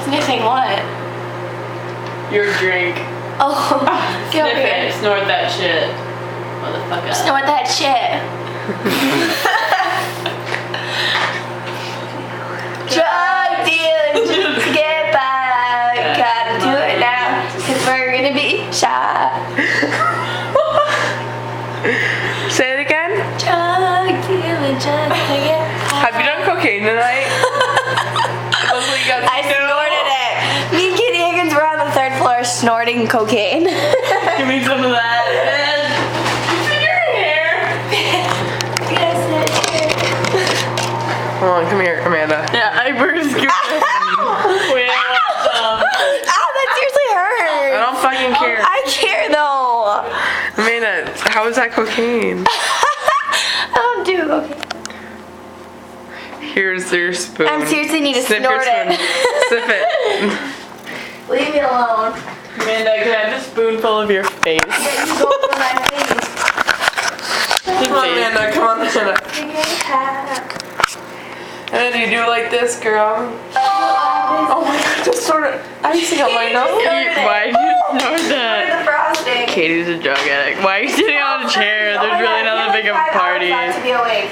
Sniffing what? Your drink. Oh, Sniff it. Snort that shit. Motherfucker. Snort that shit. Drug dealing just to get by. Gotta do it now, cause we're gonna be shot. Say it again. Drug dealing just to get high. Have you done cocaine tonight? I snorted it. Me and Kitty Higgins were on the 3rd floor snorting cocaine. Give me some of that. It's in your hair. Yes, it's here. Hold on, come here, Amanda. Yeah, we're just gonna. Wait, Ow, that seriously hurt. I don't fucking care. I care though. Amanda, how is that cocaine? I don't do cocaine. Here's your spoon. I seriously need to Snip snort your spoon. it. Sniff it. Leave me alone. Amanda, can I have a spoonful of your face? Yeah, you go for my face. Come on, Amanda. Come on, Amanda. Take a hat. Amanda, you do it like this, girl. Oh my god, just sort of icing on my nose. Why did you snort For that? the frosting. Katie's a drug addict. Why are you sitting on a chair? There's really nothing big of a party. To be awake.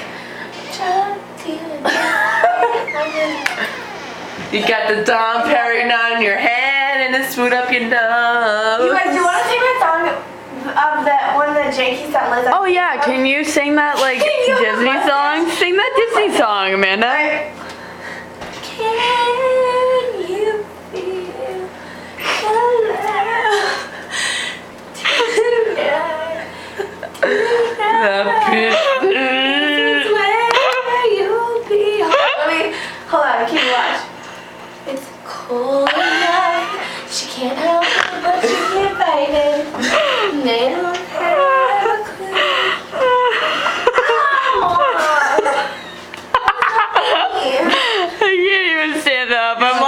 You got the Dom Perignon in your hand and the spoon up your You nose. guys, do you want to sing that song of that one that Jakey sent Liz? Oh yeah, can you sing that like you Disney have a song? Sing that Disney song, Amanda. Can you feel the love tonight? This is where you'll be. Hold on, keep watch. It's cold enough. She can't help it, but she can't fight it. They don't have a clue. I can't even stand up. I'm